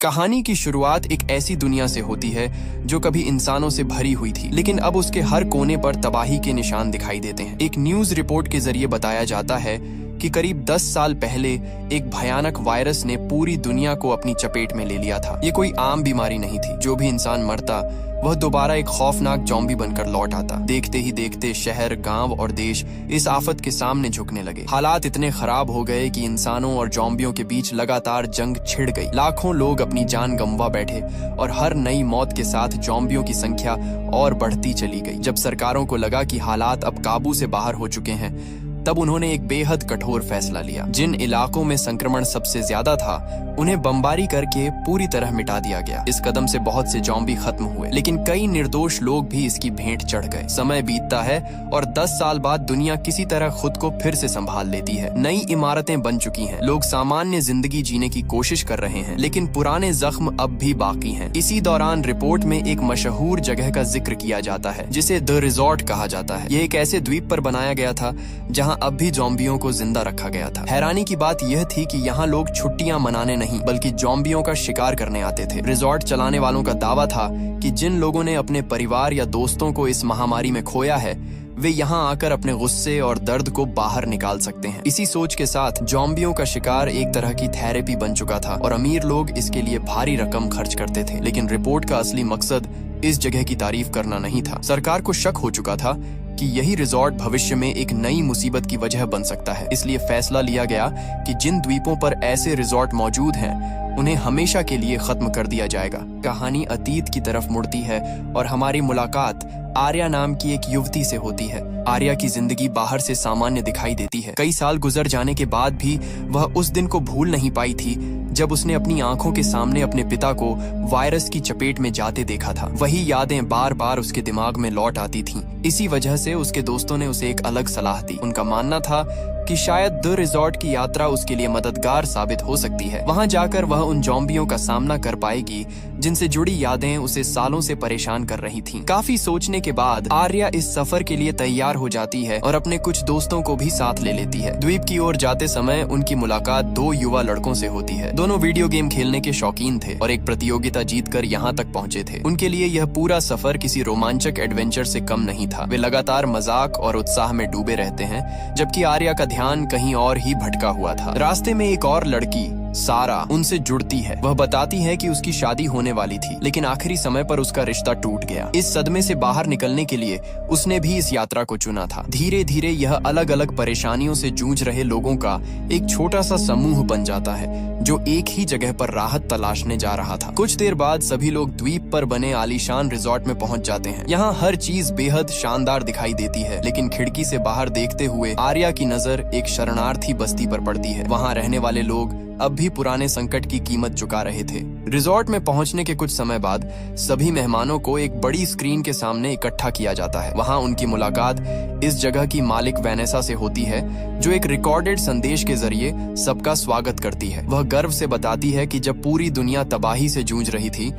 कहानी की शुरुआत एक ऐसी दुनिया से होती है जो कभी इंसानों से भरी हुई थी, लेकिन अब उसके हर कोने पर तबाही के निशान दिखाई देते हैं। एक न्यूज रिपोर्ट के जरिए बताया जाता है कि करीब 10 साल पहले एक भयानक वायरस ने पूरी दुनिया को अपनी चपेट में ले लिया था। ये कोई आम बीमारी नहीं थी। जो भी इंसान मरता वह दोबारा एक खौफनाक ज़ॉम्बी बनकर लौट आता। देखते ही देखते शहर, गांव और देश इस आफत के सामने झुकने लगे। हालात इतने खराब हो गए कि इंसानों और ज़ॉम्बियों के बीच लगातार जंग छिड़ गई। लाखों लोग अपनी जान गंवा बैठे और हर नई मौत के साथ ज़ॉम्बियों की संख्या और बढ़ती चली गई। जब सरकारों को लगा कि हालात अब काबू से बाहर हो चुके हैं, तब उन्होंने एक बेहद कठोर फैसला लिया। जिन इलाकों में संक्रमण सबसे ज्यादा था उन्हें बमबारी करके पूरी तरह मिटा दिया गया। इस कदम से बहुत से ज़ॉम्बी खत्म हुए, लेकिन कई निर्दोष लोग भी इसकी भेंट चढ़ गए। समय बीतता है और 10 साल बाद दुनिया किसी तरह खुद को फिर से संभाल लेती है। नई इमारतें बन चुकी हैं, लोग सामान्य जिंदगी जीने की कोशिश कर रहे हैं, लेकिन पुराने जख्म अब भी बाकी हैं। इसी दौरान रिपोर्ट में एक मशहूर जगह का जिक्र किया जाता है जिसे द रिजॉर्ट कहा जाता है। ये एक ऐसे द्वीप पर बनाया गया था जहाँ अब भी ज़ॉम्बियों को जिंदा रखा गया था। हैरानी की बात यह थी कि यहाँ लोग छुट्टियां मनाने नहीं बल्कि ज़ॉम्बियों का शिकार करने आते थे। रिजॉर्ट चलाने वालों का दावा था कि जिन लोगों ने अपने परिवार या दोस्तों को इस महामारी में खोया है वे यहाँ आकर अपने गुस्से और दर्द को बाहर निकाल सकते हैं। इसी सोच के साथ ज़ॉम्बियों का शिकार एक तरह की थेरेपी बन चुका था और अमीर लोग इसके लिए भारी रकम खर्च करते थे। लेकिन रिपोर्ट का असली मकसद इस जगह की तारीफ करना नहीं था। सरकार को शक हो चुका था कि यही रिजॉर्ट भविष्य में एक नई मुसीबत की वजह बन सकता है। इसलिए फैसला लिया गया कि जिन द्वीपों पर ऐसे रिजॉर्ट मौजूद हैं उन्हें हमेशा के लिए खत्म कर दिया जाएगा। कहानी अतीत की तरफ मुड़ती है और हमारी मुलाकात आर्या नाम की एक युवती से होती है। आर्या की जिंदगी बाहर से सामान्य दिखाई देती है। कई साल गुजर जाने के बाद भी वह उस दिन को भूल नहीं पाई थी जब उसने अपनी आंखों के सामने अपने पिता को वायरस की चपेट में जाते देखा था। वही यादें बार बार उसके दिमाग में लौट आती थीं। इसी वजह से उसके दोस्तों ने उसे एक अलग सलाह दी। उनका मानना था कि शायद द रिजॉर्ट की यात्रा उसके लिए मददगार साबित हो सकती है। वहां जाकर वह उन ज़ॉम्बियों का सामना कर पाएगी जिनसे जुड़ी यादें उसे सालों से परेशान कर रही थीं। काफी सोचने के बाद आर्या इस सफर के लिए तैयार हो जाती है और अपने कुछ दोस्तों को भी साथ ले लेती है। द्वीप की ओर जाते समय उनकी मुलाकात 2 युवा लड़कों से होती है। दोनों वीडियो गेम खेलने के शौकीन थे और एक प्रतियोगिता जीतकर यहाँ तक पहुँचे थे। उनके लिए यह पूरा सफर किसी रोमांचक एडवेंचर से कम नहीं था। वे लगातार मजाक और उत्साह में डूबे रहते हैं, जबकि आर्या का ध्यान कहीं और ही भटका हुआ था। रास्ते में एक और लड़की सारा उनसे जुड़ती है। वह बताती है कि उसकी शादी होने वाली थी, लेकिन आखिरी समय पर उसका रिश्ता टूट गया। इस सदमे से बाहर निकलने के लिए उसने भी इस यात्रा को चुना था। धीरे धीरे यह अलग अलग परेशानियों से जूझ रहे लोगों का एक छोटा सा समूह बन जाता है जो एक ही जगह पर राहत तलाशने जा रहा था। कुछ देर बाद सभी लोग द्वीप पर बने आलीशान रिजॉर्ट में पहुंच जाते हैं। यहाँ हर चीज बेहद शानदार दिखाई देती है, लेकिन खिड़की से बाहर देखते हुए आर्या की नजर एक शरणार्थी बस्ती पर पड़ती है। वहाँ रहने वाले लोग अब भी पुराने संकट की कीमत चुका रहे थे। रिजॉर्ट में पहुंचने के कुछ समय बाद सभी मेहमानों को एक बड़ी स्क्रीन के सामने इकट्ठा किया जाता है। वहां उनकी मुलाकात इस जगह की मालिक वैनेसा से होती है, जो एक रिकॉर्डेड संदेश के जरिए सबका स्वागत करती है। वह गर्व से बताती है कि जब पूरी दुनिया तबाही से जूझ रही थी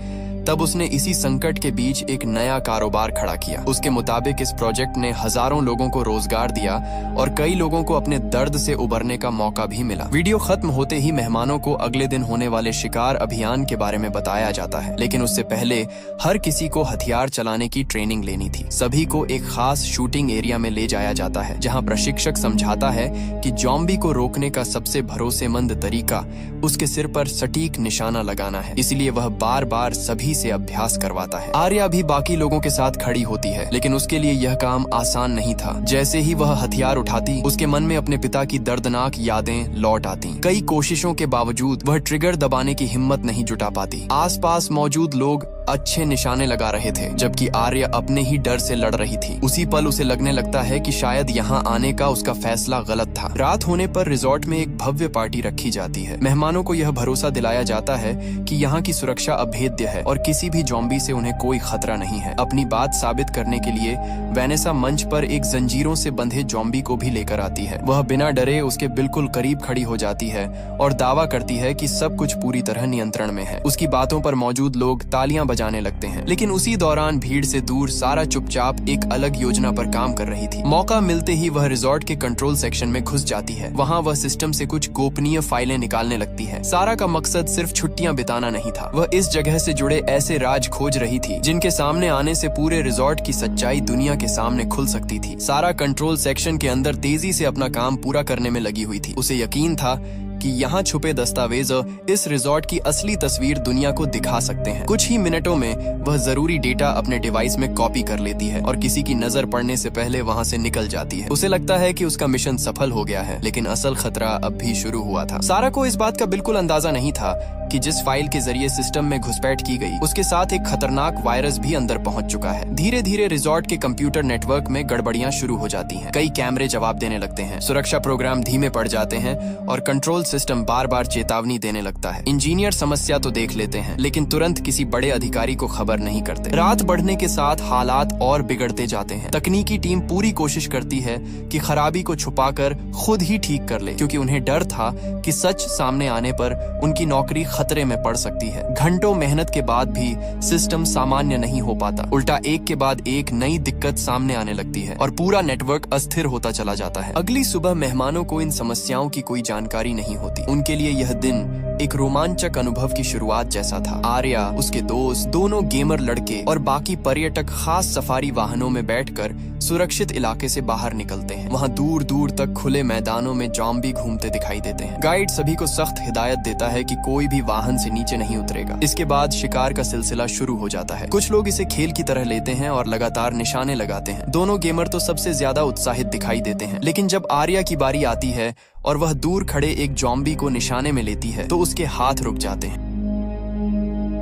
तब उसने इसी संकट के बीच एक नया कारोबार खड़ा किया। उसके मुताबिक इस प्रोजेक्ट ने हजारों लोगों को रोजगार दिया और कई लोगों को अपने दर्द से उबरने का मौका भी मिला। वीडियो खत्म होते ही मेहमानों को अगले दिन होने वाले शिकार अभियान के बारे में बताया जाता है, लेकिन उससे पहले हर किसी को हथियार चलाने की ट्रेनिंग लेनी थी। सभी को एक खास शूटिंग एरिया में ले जाया जाता है, जहाँ प्रशिक्षक समझाता है कि ज़ॉम्बी को रोकने का सबसे भरोसेमंद तरीका उसके सिर पर सटीक निशाना लगाना है। इसलिए वह बार बार सभी से अभ्यास करवाता है। आर्या भी बाकी लोगों के साथ खड़ी होती है, लेकिन उसके लिए यह काम आसान नहीं था। जैसे ही वह हथियार उठाती, उसके मन में अपने पिता की दर्दनाक यादें लौट आती। कई कोशिशों के बावजूद वह ट्रिगर दबाने की हिम्मत नहीं जुटा पाती। आसपास मौजूद लोग अच्छे निशाने लगा रहे थे, जबकि आर्या अपने ही डर से लड़ रही थी। उसी पल उसे लगने लगता है कि शायद यहाँ आने का उसका फैसला गलत था। रात होने पर रिजॉर्ट में एक भव्य पार्टी रखी जाती है। मेहमानों को यह भरोसा दिलाया जाता है कि यहाँ की सुरक्षा अभेद्य है और किसी भी ज़ॉम्बी से उन्हें कोई खतरा नहीं है। अपनी बात साबित करने के लिए वैनेसा मंच पर एक जंजीरों से बंधे ज़ॉम्बी को भी लेकर आती है। वह बिना डरे उसके बिल्कुल करीब खड़ी हो जाती है और दावा करती है कि सब कुछ पूरी तरह नियंत्रण में है। उसकी बातों पर मौजूद लोग तालियां बजाने लगते हैं। लेकिन उसी दौरान भीड़ से दूर सारा चुपचाप एक अलग योजना पर काम कर रही थी। मौका मिलते ही वह रिजॉर्ट के कंट्रोल सेक्शन में घुस जाती है। वहाँ वह सिस्टम से कुछ गोपनीय फाइलें निकालने लगती है। सारा का मकसद सिर्फ छुट्टियां बिताना नहीं था, वह इस जगह से जुड़े ऐसे राज खोज रही थी जिनके सामने आने से पूरे रिजॉर्ट की सच्चाई दुनिया के सामने खुल सकती थी। सारा कंट्रोल सेक्शन के अंदर तेजी से अपना काम पूरा करने में लगी हुई थी। उसे यकीन था कि यहाँ छुपे दस्तावेज इस रिजॉर्ट की असली तस्वीर दुनिया को दिखा सकते हैं। कुछ ही मिनटों में वह जरूरी डेटा अपने डिवाइस में कॉपी कर लेती है और किसी की नजर पड़ने से पहले वहाँ से निकल जाती है। उसे लगता है कि उसका मिशन सफल हो गया है, लेकिन असल खतरा अब भी शुरू हुआ था। सारा को इस बात का बिल्कुल अंदाजा नहीं था कि जिस फाइल के जरिए सिस्टम में घुसपैठ की गई, उसके साथ एक खतरनाक वायरस भी अंदर पहुंच चुका है। धीरे धीरे रिजॉर्ट के कंप्यूटर नेटवर्क में गड़बड़ियां शुरू हो जाती हैं। कई कैमरे जवाब देने लगते हैं, सुरक्षा प्रोग्राम धीमे पड़ जाते हैं और कंट्रोल सिस्टम बार बार चेतावनी देने लगता है। इंजीनियर समस्या तो देख लेते हैं, लेकिन तुरंत किसी बड़े अधिकारी को खबर नहीं करते। रात बढ़ने के साथ हालात और बिगड़ते जाते हैं। तकनीकी टीम पूरी कोशिश करती है कि खराबी को छुपाकर खुद ही ठीक कर ले, क्योंकि उन्हें डर था कि सच सामने आने पर उनकी नौकरी खतरे में पड़ सकती है। घंटों मेहनत के बाद भी सिस्टम सामान्य नहीं हो पाता। उल्टा एक के बाद एक नई दिक्कत सामने आने लगती है और पूरा नेटवर्क अस्थिर होता चला जाता है। अगली सुबह मेहमानों को इन समस्याओं की कोई जानकारी नहीं होती। उनके लिए यह दिन एक रोमांचक अनुभव की शुरुआत जैसा था। आर्या, उसके दोस्त, दोनों गेमर लड़के और बाकी पर्यटक खास सफारी वाहनों में बैठकर सुरक्षित इलाके से बाहर निकलते हैं। वहाँ दूर दूर तक खुले मैदानों में ज़ॉम्बी घूमते दिखाई देते हैं। गाइड सभी को सख्त हिदायत देता है कि कोई भी वाहन से नीचे नहीं उतरेगा। इसके बाद शिकार का सिलसिला शुरू हो जाता है। कुछ लोग इसे खेल की तरह लेते हैं और लगातार निशाने लगाते हैं। दोनों गेमर तो सबसे ज्यादा उत्साहित दिखाई देते हैं, लेकिन जब आर्या की बारी आती है और वह दूर खड़े एक ज़ॉम्बी को निशाने में लेती है तो उसके हाथ रुक जाते हैं।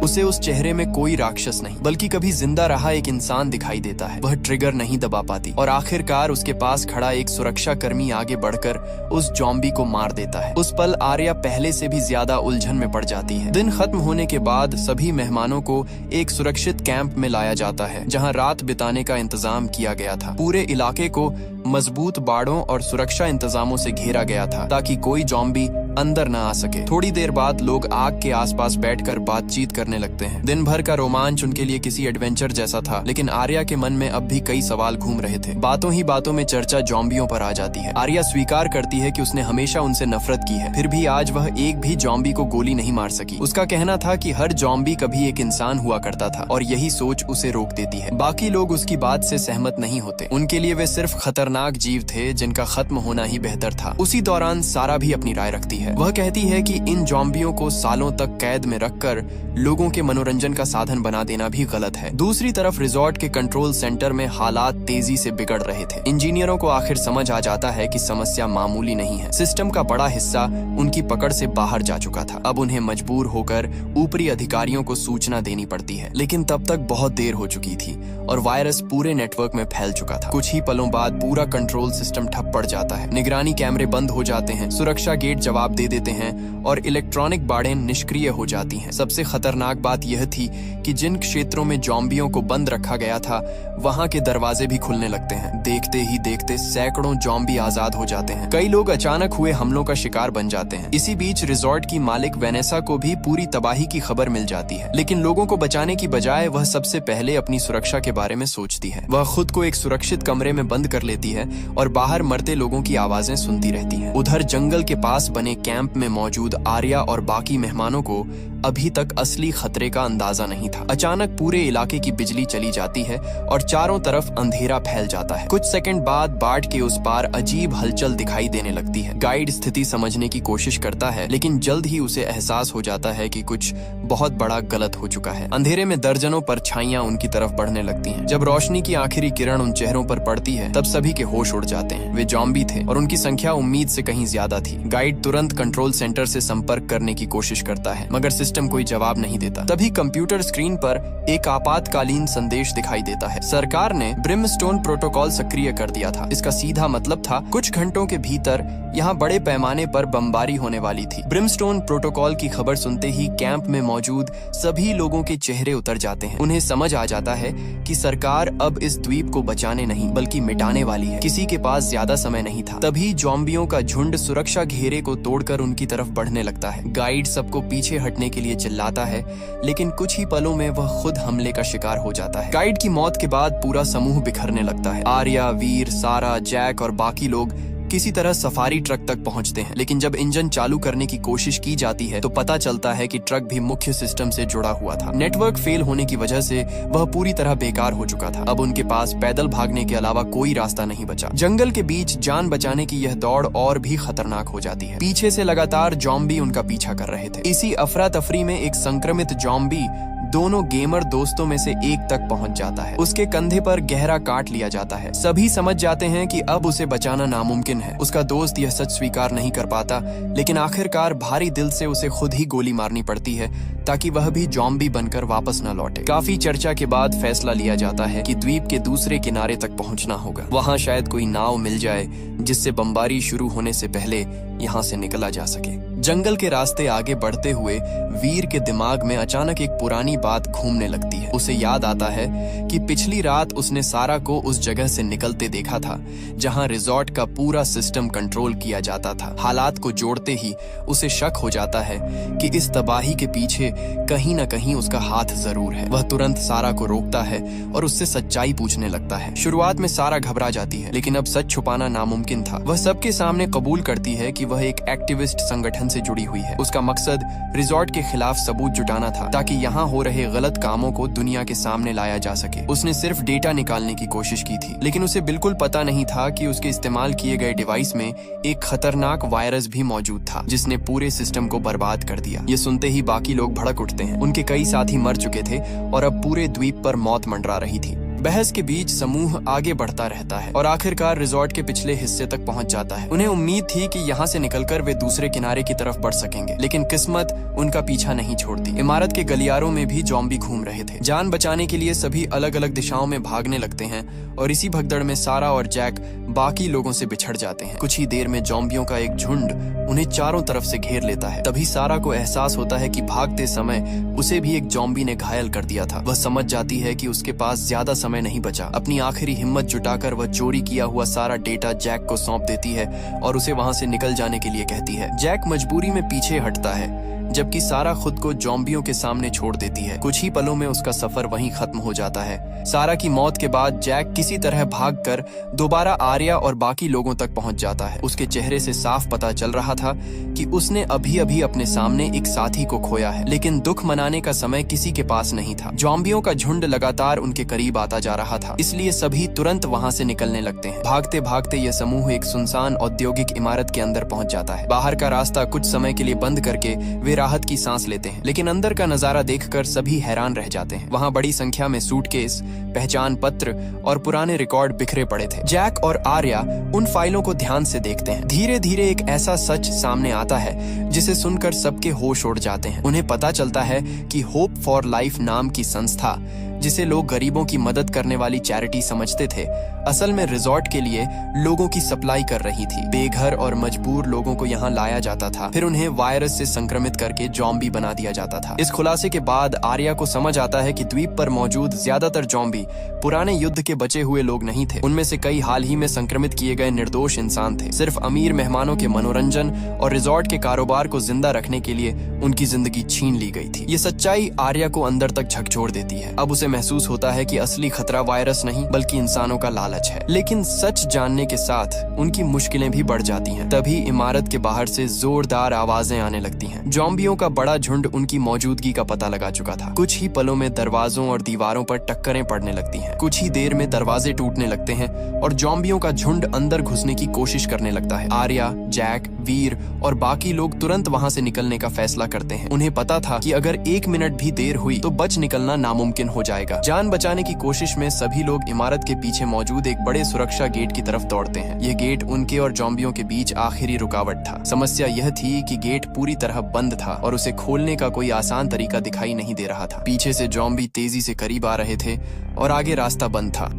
उसे उस चेहरे में कोई राक्षस नहीं, बल्कि कभी जिंदा रहा एक इंसान दिखाई देता है। वह ट्रिगर नहीं दबा पाती और आखिरकार उसके पास खड़ा एक सुरक्षा कर्मी आगे बढ़कर उस ज़ॉम्बी को मार देता है। उस पल आर्या पहले से भी ज्यादा उलझन में पड़ जाती है। दिन खत्म होने के बाद सभी मेहमानों को एक सुरक्षित कैंप में लाया जाता है, जहाँ रात बिताने का इंतजाम किया गया था। पूरे इलाके को मजबूत बाड़ों और सुरक्षा इंतजामों से घेरा गया था ताकि कोई ज़ॉम्बी अंदर न आ सके। थोड़ी देर बाद लोग आग के आसपास बैठकर बातचीत करने लगते हैं। दिन भर का रोमांच उनके लिए किसी एडवेंचर जैसा था, लेकिन आर्या के मन में अब भी कई सवाल घूम रहे थे। बातों ही बातों में चर्चा ज़ॉम्बियों पर आ जाती है। आर्या स्वीकार करती है कि उसने हमेशा उनसे नफरत की है, फिर भी आज वह एक भी ज़ॉम्बी को गोली नहीं मार सकी। उसका कहना था कि हर ज़ॉम्बी कभी एक इंसान हुआ करता था और यही सोच उसे रोक देती है। बाकी लोग उसकी बात से सहमत नहीं होते। उनके लिए वे सिर्फ खतरनाक जीव थे जिनका खत्म होना ही बेहतर था। उसी दौरान सारा भी अपनी राय रखती है। वह कहती है कि इन ज़ॉम्बियों को सालों तक कैद में रखकर लोगों के मनोरंजन का साधन बना देना भी गलत है। दूसरी तरफ रिजॉर्ट के कंट्रोल सेंटर में हालात तेजी से बिगड़ रहे थे। इंजीनियरों को आखिर समझ आ जाता है कि समस्या मामूली नहीं है। सिस्टम का बड़ा हिस्सा उनकी पकड़ से बाहर जा चुका था। अब उन्हें मजबूर होकर ऊपरी अधिकारियों को सूचना देनी पड़ती है, लेकिन तब तक बहुत देर हो चुकी थी और वायरस पूरे नेटवर्क में फैल चुका था। कुछ ही पलों बाद पूरा कंट्रोल सिस्टम ठप पड़ जाता है। निगरानी कैमरे बंद हो जाते हैं, सुरक्षा गेट जवाब दे देते हैं और इलेक्ट्रॉनिक बाड़ें निष्क्रिय हो जाती हैं। सबसे खतरनाक बात यह थी कि जिन क्षेत्रों में ज़ॉम्बियों को बंद रखा गया था, वहां के दरवाजे भी खुलने लगते हैं। देखते ही देखते सैकड़ों ज़ॉम्बी आजाद हो जाते हैं। कई लोग अचानक हुए हमलों का शिकार बन जाते हैं। इसी बीच रिजॉर्ट की मालिक वेनेसा को भी पूरी तबाही की खबर मिल जाती है, लेकिन लोगों को बचाने की बजाय वह सबसे पहले अपनी सुरक्षा के बारे में सोचती है। वह खुद को एक सुरक्षित कमरे में बंद कर लेती है और बाहर मरते लोगों की आवाजें सुनती रहती हैं। उधर जंगल के पास बने कैंप में मौजूद आर्या और बाकी मेहमानों को अभी तक असली खतरे का अंदाजा नहीं था। अचानक पूरे इलाके की बिजली चली जाती है और चारों तरफ अंधेरा फैल जाता है। कुछ सेकंड बाद बाढ़ के उस पार अजीब हलचल दिखाई देने लगती है। गाइड स्थिति समझने की कोशिश करता है, लेकिन जल्द ही उसे एहसास हो जाता है कि कुछ बहुत बड़ा गलत हो चुका है। अंधेरे में दर्जनों परछाइयां उनकी तरफ बढ़ने लगती हैं। जब रोशनी की आखिरी किरण उन चेहरों पर पड़ती है, तब सभी के होश उड़ जाते हैं। वे ज़ॉम्बी थे और उनकी संख्या उम्मीद से कहीं ज्यादा थी। गाइड तुरंत कंट्रोल सेंटर से संपर्क करने की कोशिश करता है, मगर सिस्टम कोई जवाब नहीं देता। तभी कंप्यूटर स्क्रीन पर एक आपातकालीन संदेश दिखाई देता है। सरकार ने ब्रिमस्टोन प्रोटोकॉल सक्रिय कर दिया था। इसका सीधा मतलब था कुछ घंटों के भीतर यहाँ बड़े पैमाने पर बमबारी होने वाली थी। ब्रिमस्टोन प्रोटोकॉल की खबर सुनते ही कैंप में मौजूद सभी लोगों के चेहरे उतर जाते हैं। उन्हें समझ आ जाता है कि सरकार अब इस द्वीप को बचाने नहीं बल्कि मिटाने वाली है। है। किसी के पास ज्यादा समय नहीं था। तभी ज़ॉम्बियों का झुंड सुरक्षा घेरे को तोड़कर उनकी तरफ बढ़ने लगता है। गाइड सबको पीछे हटने के लिए चिल्लाता है, लेकिन कुछ ही पलों में वह खुद हमले का शिकार हो जाता है। गाइड की मौत के बाद पूरा समूह बिखरने लगता है। आर्या, वीर, सारा, जैक और बाकी लोग किसी तरह सफारी ट्रक तक पहुंचते हैं, लेकिन जब इंजन चालू करने की कोशिश की जाती है तो पता चलता है कि ट्रक भी मुख्य सिस्टम से जुड़ा हुआ था। नेटवर्क फेल होने की वजह से वह पूरी तरह बेकार हो चुका था। अब उनके पास पैदल भागने के अलावा कोई रास्ता नहीं बचा। जंगल के बीच जान बचाने की यह दौड़ और भी खतरनाक हो जाती है। पीछे से लगातार ज़ॉम्बी उनका पीछा कर रहे थे। इसी अफरा तफरी में एक संक्रमित ज़ॉम्बी दोनों गेमर दोस्तों में से एक तक पहुंच जाता है। उसके कंधे पर गहरा काट लिया जाता है। सभी समझ जाते हैं कि अब उसे बचाना नामुमकिन है। उसका दोस्त यह सच स्वीकार नहीं कर पाता, लेकिन आखिरकार भारी दिल से उसे खुद ही गोली मारनी पड़ती है ताकि वह भी ज़ॉम्बी बनकर वापस न लौटे। काफी चर्चा के बाद फैसला लिया जाता है कि द्वीप के दूसरे किनारे तक पहुंचना होगा। वहां शायद कोई नाव मिल जाए जिससे बमबारी शुरू होने से पहले यहाँ से निकला जा सके। जंगल के रास्ते आगे बढ़ते हुए वीर के दिमाग में अचानक एक पुरानी बात घूमने लगती है। उसे याद आता है कि पिछली रात उसने सारा को उस जगह से निकलते देखा था जहां रिजॉर्ट का पूरा सिस्टम कंट्रोल किया जाता था। हालात को जोड़ते ही उसे शक हो जाता है कि इस तबाही के पीछे कहीं न कहीं उसका हाथ जरूर है। वह तुरंत सारा को रोकता है और उससे सच्चाई पूछने लगता है। शुरुआत में सारा घबरा जाती है, लेकिन अब सच छुपाना नामुमकिन था। वह सबके सामने कबूल करती है कि वह एक एक्टिविस्ट संगठन से जुड़ी हुई है। उसका मकसद रिजॉर्ट के खिलाफ सबूत जुटाना था ताकि यहाँ हो रहे गलत कामों को दुनिया के सामने लाया जा सके। उसने सिर्फ डेटा निकालने की कोशिश की थी, लेकिन उसे बिल्कुल पता नहीं था कि उसके इस्तेमाल किए गए डिवाइस में एक खतरनाक वायरस भी मौजूद था जिसने पूरे सिस्टम को बर्बाद कर दिया। ये सुनते ही बाकी लोग भड़क उठते हैं। उनके कई साथी मर चुके थे और अब पूरे द्वीप पर मौत मंडरा रही थी। बहस के बीच समूह आगे बढ़ता रहता है और आखिरकार रिजॉर्ट के पिछले हिस्से तक पहुंच जाता है। उन्हें उम्मीद थी कि यहाँ से निकलकर वे दूसरे किनारे की तरफ बढ़ सकेंगे, लेकिन किस्मत उनका पीछा नहीं छोड़ती। इमारत के गलियारों में भी ज़ॉम्बी घूम रहे थे। जान बचाने के लिए सभी अलग अलग दिशाओं में भागने लगते हैं और इसी भगदड़ में सारा और जैक बाकी लोगों से बिछड़ जाते हैं। कुछ ही देर में ज़ॉम्बियों का एक झुंड उन्हें चारों तरफ से घेर लेता है। तभी सारा को एहसास होता है कि भागते समय उसे भी एक ज़ॉम्बी ने घायल कर दिया था। वह समझ जाती है कि उसके पास ज्यादा समय नहीं बचा। अपनी आखिरी हिम्मत जुटाकर वह चोरी किया हुआ सारा डेटा जैक को सौंप देती है और उसे वहां से निकल जाने के लिए कहती है। जैक मजबूरी में पीछे हटता है, जबकि सारा खुद को ज़ॉम्बियों के सामने छोड़ देती है। कुछ ही पलों में उसका सफर वहीं खत्म हो जाता है। सारा की मौत के बाद जैक किसी तरह भागकर दोबारा आर्या और बाकी लोगों तक पहुंच जाता है। उसके चेहरे से साफ पता चल रहा था कि उसने अभी अभी अपने सामने एक साथी को खोया है, लेकिन दुख मनाने का समय किसी के पास नहीं था। ज़ॉम्बियों का झुंड लगातार उनके करीब आता जा रहा था, इसलिए सभी तुरंत वहां से निकलने लगते हैं। भागते भागते यह समूह एक सुनसान औद्योगिक इमारत के अंदर पहुंच जाता है। बाहर का रास्ता कुछ समय के लिए बंद करके वे राहत की सांस लेते हैं, लेकिन अंदर का नजारा देखकर सभी हैरान रह जाते हैं। वहां बड़ी संख्या में सूटकेस, पहचान पत्र और पुराने रिकॉर्ड बिखरे पड़े थे। जैक और आर्या उन फाइलों को ध्यान से देखते हैं। धीरे धीरे एक ऐसा सच सामने आता है जिसे सुनकर सबके होश उड़ जाते हैं। उन्हें पता चलता है कि होप फॉर लाइफ नाम की संस्था, जिसे लोग गरीबों की मदद करने वाली चैरिटी समझते थे, असल में रिजॉर्ट के लिए लोगों की सप्लाई कर रही थी। बेघर और मजबूर लोगों को यहाँ लाया जाता था, फिर उन्हें वायरस से संक्रमित करके ज़ॉम्बी बना दिया जाता था। इस खुलासे के बाद आर्या को समझ आता है कि द्वीप पर मौजूद ज्यादातर ज़ॉम्बी पुराने युद्ध के बचे हुए लोग नहीं थे। उनमें से कई हाल ही में संक्रमित किए गए निर्दोष इंसान थे। सिर्फ अमीर मेहमानों के मनोरंजन और रिजॉर्ट के कारोबार को जिंदा रखने के लिए उनकी जिंदगी छीन ली गई थी। ये सच्चाई आर्या को अंदर तक झकझोर देती है। अब उसे महसूस होता है कि असली खतरा वायरस नहीं बल्कि इंसानों का लालच है। लेकिन सच जानने के साथ उनकी मुश्किलें भी बढ़ जाती हैं। तभी इमारत के बाहर से जोरदार आवाजें आने लगती हैं। ज़ॉम्बियों का बड़ा झुंड उनकी मौजूदगी का पता लगा चुका था। कुछ ही पलों में दरवाजों और दीवारों पर टक्करें पड़ने लगती हैं। कुछ ही देर में दरवाजे टूटने लगते हैं और ज़ॉम्बियों का झुंड अंदर घुसने की कोशिश करने लगता है। आर्या, जैक, वीर और बाकी लोग तुरंत वहां से निकलने का फैसला करते हैं। उन्हें पता था कि अगर 1 मिनट भी देर हुई तो बच निकलना नामुमकिन हो जाएगा। जान बचाने की कोशिश में सभी लोग इमारत के पीछे मौजूद एक बड़े सुरक्षा गेट की तरफ दौड़ते हैं। यह गेट उनके और ज़ॉम्बियों के बीच आखिरी रुकावट था। समस्या यह थी कि गेट पूरी तरह बंद था और उसे खोलने का कोई आसान तरीका दिखाई नहीं दे रहा था। पीछे से ज़ॉम्बी तेजी से करीब आ रहे थे और आगे रास्ता बंद था।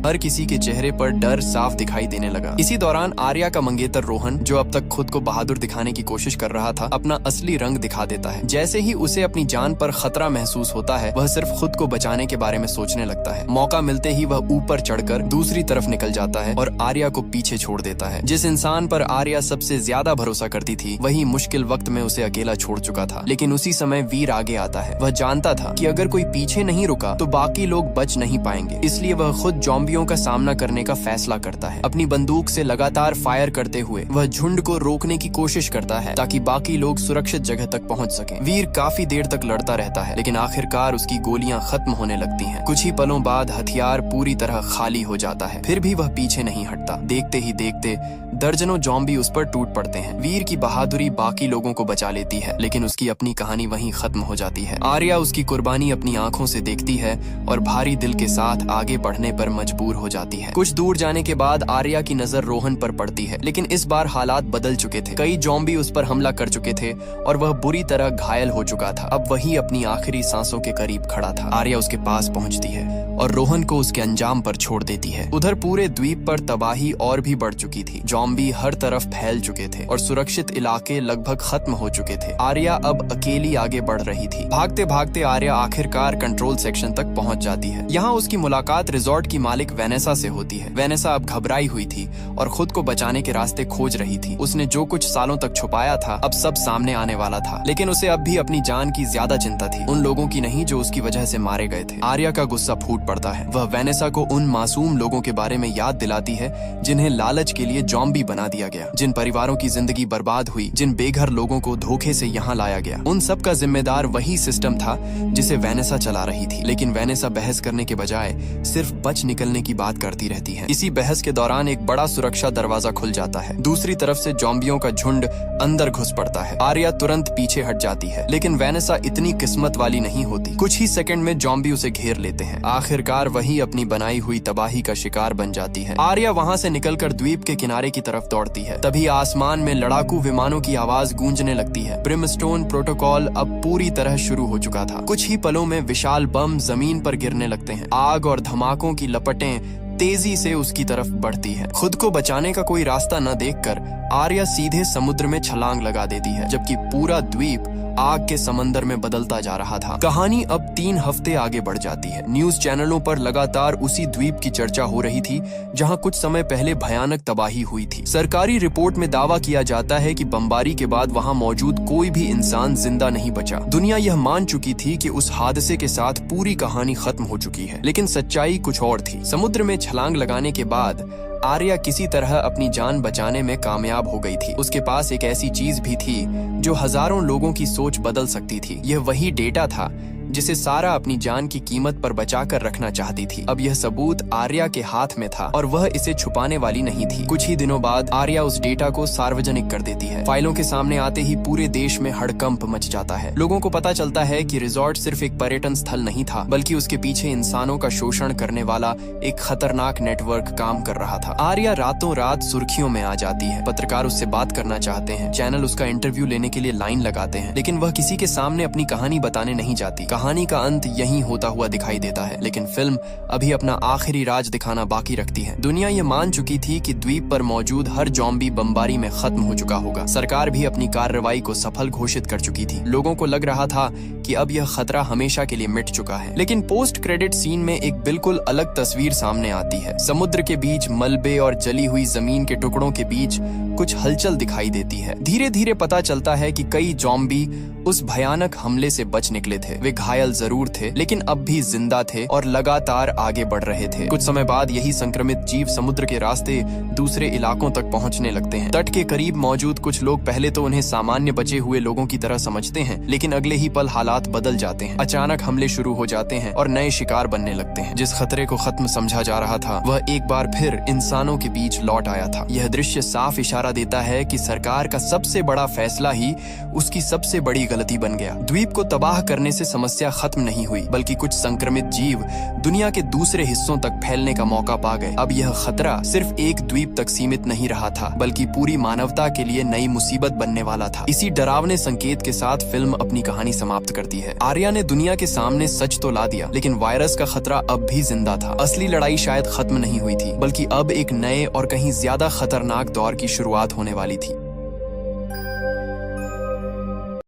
हर किसी के चेहरे पर डर साफ दिखाई देने लगा। इसी दौरान आर्या का मंगेतर रोहन, जो अब तक खुद को बहादुर दिखाने की कोशिश कर रहा था, अपना असली रंग दिखा देता है। जैसे ही उसे अपनी जान पर खतरा महसूस होता है, वह सिर्फ खुद को बचाने के बारे में सोचने लगता है। मौका मिलते ही वह ऊपर चढ़कर दूसरी तरफ निकल जाता है और आर्या को पीछे छोड़ देता है। जिस इंसान पर आर्या सबसे ज्यादा भरोसा करती थी, वही मुश्किल वक्त में उसे अकेला छोड़ चुका था। लेकिन उसी समय वीर आगे आता है। वह जानता था कि अगर कोई पीछे नहीं रुका तो बाकी लोग बच नहीं पाएंगे, इसलिए वह खुद ज़ॉम्बियों का सामना करने का फैसला करता है। अपनी बंदूक से लगातार फायर करते हुए वह झुंड को रोकने की कोशिश करता है ताकि बाकी लोग सुरक्षित जगह तक पहुंच सकें। वीर काफी देर तक लड़ता रहता है, लेकिन आखिरकार उसकी गोलियां खत्म होने लगती हैं। कुछ ही पलों बाद हथियार पूरी तरह खाली हो जाता है, फिर भी वह पीछे नहीं हटता। देखते ही देखते दर्जनों ज़ॉम्बी उस पर टूट पड़ते हैं। वीर की बहादुरी बाकी लोगों को बचा लेती है, लेकिन उसकी अपनी कहानी वहीं खत्म हो जाती है। आर्या उसकी कुर्बानी अपनी आंखों से देखती है और भारी दिल के साथ आगे बढ़ने पर मजबूर हो जाती है। कुछ दूर जाने के बाद आर्या की नजर रोहन पर पड़ती है, लेकिन इस बार हालात बदल चुके थे। कई ज़ॉम्बी उस पर हमला कर चुके थे और वह बुरी तरह घायल हो चुका था। अब वही अपनी आखिरी सांसों के करीब खड़ा था। आर्या उसके पास पहुंचती है और रोहन को उसके अंजाम पर छोड़ देती है। उधर पूरे द्वीप पर तबाही और भी बढ़ चुकी थी। ज़ॉम्बी हर तरफ फैल चुके थे और सुरक्षित इलाके लगभग खत्म हो चुके थे। आर्या अब अकेली आगे बढ़ रही थी। भागते भागते आर्या आखिरकार कंट्रोल सेक्शन तक पहुंच जाती है। यहाँ उसकी मुलाकात रिजॉर्ट की मालिक वेनेसा से होती है। वेनेसा अब घबराई हुई थी और खुद को बचाने के रास्ते खोज रही थी। उसने जो कुछ सालों तक छुपाया था, अब सब सामने आने वाला था। लेकिन उसे अब भी अपनी जान की ज्यादा चिंता थी, उन लोगों की नहीं जो उसकी वजह से मारे गए थे। आर्या का गुस्सा फूट पड़ता है। वह वेनेसा को उन मासूम लोगों के बारे में याद दिलाती है जिन्हें लालच के लिए ज़ॉम्बी बना दिया गया, जिन परिवारों की जिंदगी बर्बाद हुई, जिन बेघर लोगों को धोखे से यहाँ लाया गया। उन सब का जिम्मेदार वही सिस्टम था जिसे वेनेसा चला रही थी। लेकिन वेनेसा बहस करने के बजाय सिर्फ बच निकलने की बात करती रहती है। इसी बहस के दौरान एक बड़ा सुरक्षा दरवाजा खुल जाता है। दूसरी तरफ से ज़ॉम्बियों का झुंड अंदर घुस पड़ता है। आर्या तुरंत पीछे हट जाती है, लेकिन वेनेसा इतनी किस्मत वाली नहीं होती। कुछ ही सेकंड में ज़ॉम्बी उसे घेर लेते हैं। आखिरकार वही अपनी बनाई हुई तबाही का शिकार बन जाती है। आर्या वहाँ से निकलकर द्वीप के किनारे की तरफ दौड़ती है। तभी आसमान में लड़ाकू विमानों की आवाज गूंजने लगती है। ब्रिमस्टोन प्रोटोकॉल अब पूरी तरह शुरू हो चुका था। कुछ ही पलों में विशाल बम जमीन पर गिरने लगते हैं। आग और धमाकों की लपटें तेजी से उसकी तरफ बढ़ती है। खुद को बचाने का कोई रास्ता न देखकर आर्या सीधे समुद्र में छलांग लगा देती है, जबकि पूरा द्वीप आग के समंदर में बदलता जा रहा था। कहानी अब 3 हफ्ते आगे बढ़ जाती है। न्यूज चैनलों पर लगातार उसी द्वीप की चर्चा हो रही थी जहां कुछ समय पहले भयानक तबाही हुई थी। सरकारी रिपोर्ट में दावा किया जाता है कि बमबारी के बाद वहां मौजूद कोई भी इंसान जिंदा नहीं बचा। दुनिया यह मान चुकी थी कि उस हादसे के साथ पूरी कहानी खत्म हो चुकी है, लेकिन सच्चाई कुछ और थी। समुद्र में छलांग लगाने के बाद आर्या किसी तरह अपनी जान बचाने में कामयाब हो गई थी। उसके पास एक ऐसी चीज भी थी जो हजारों लोगों की सोच बदल सकती थी। यह वही डेटा था जिसे सारा अपनी जान की कीमत पर बचाकर रखना चाहती थी। अब यह सबूत आर्या के हाथ में था और वह इसे छुपाने वाली नहीं थी। कुछ ही दिनों बाद आर्या उस डेटा को सार्वजनिक कर देती है। फाइलों के सामने आते ही पूरे देश में हड़कंप मच जाता है। लोगों को पता चलता है कि रिजॉर्ट सिर्फ एक पर्यटन स्थल नहीं था, बल्कि उसके पीछे इंसानों का शोषण करने वाला एक खतरनाक नेटवर्क काम कर रहा था। आर्या रातों रात सुर्खियों में आ जाती है। पत्रकार उससे बात करना चाहते हैं, चैनल उसका इंटरव्यू लेने के लिए लाइन लगाते हैं, लेकिन वह किसी के सामने अपनी कहानी बताने नहीं जाती। कहानी का अंत यहीं होता हुआ दिखाई देता है, लेकिन फिल्म अभी अपना आखिरी राज दिखाना बाकी रखती है। दुनिया ये मान चुकी थी कि द्वीप पर मौजूद हर ज़ॉम्बी बमबारी में खत्म हो चुका होगा। सरकार भी अपनी कार्रवाई को सफल घोषित कर चुकी थी। लोगों को लग रहा था कि अब यह खतरा हमेशा के लिए मिट चुका है। लेकिन पोस्ट क्रेडिट सीन में एक बिल्कुल अलग तस्वीर सामने आती है। समुद्र के बीच मलबे और जली हुई जमीन के टुकड़ों के बीच कुछ हलचल दिखाई देती है। धीरे धीरे पता चलता है कि कई ज़ॉम्बी उस भयानक हमले से बच निकले थे। वे घायल जरूर थे, लेकिन अब भी जिंदा थे और लगातार आगे बढ़ रहे थे। कुछ समय बाद यही संक्रमित जीव समुद्र के रास्ते दूसरे इलाकों तक पहुंचने लगते हैं। तट के करीब मौजूद कुछ लोग पहले तो उन्हें सामान्य बचे हुए लोगों की तरह समझते हैं, लेकिन अगले ही पल हालात बदल जाते हैं। अचानक हमले शुरू हो जाते हैं और नए शिकार बनने लगते हैं। जिस खतरे को खत्म समझा जा रहा था, वह एक बार फिर इंसानों के बीच लौट आया था। यह दृश्य साफ इशारा देता है कि सरकार का सबसे बड़ा फैसला ही उसकी सबसे बड़ी गलती बन गया। द्वीप को तबाह करने से समस्या खत्म नहीं हुई, बल्कि कुछ संक्रमित जीव दुनिया के दूसरे हिस्सों तक फैलने का मौका पा गए। अब यह खतरा सिर्फ एक द्वीप तक सीमित नहीं रहा था, बल्कि पूरी मानवता के लिए नई मुसीबत बनने वाला था। इसी डरावने संकेत के साथ फिल्म अपनी कहानी समाप्त करती है। आर्या ने दुनिया के सामने सच तो ला दिया, लेकिन वायरस का खतरा अब भी जिंदा था। असली लड़ाई शायद खत्म नहीं हुई थी, बल्कि अब एक नए और कहीं ज्यादा खतरनाक दौर की शुरुआत होने वाली थी।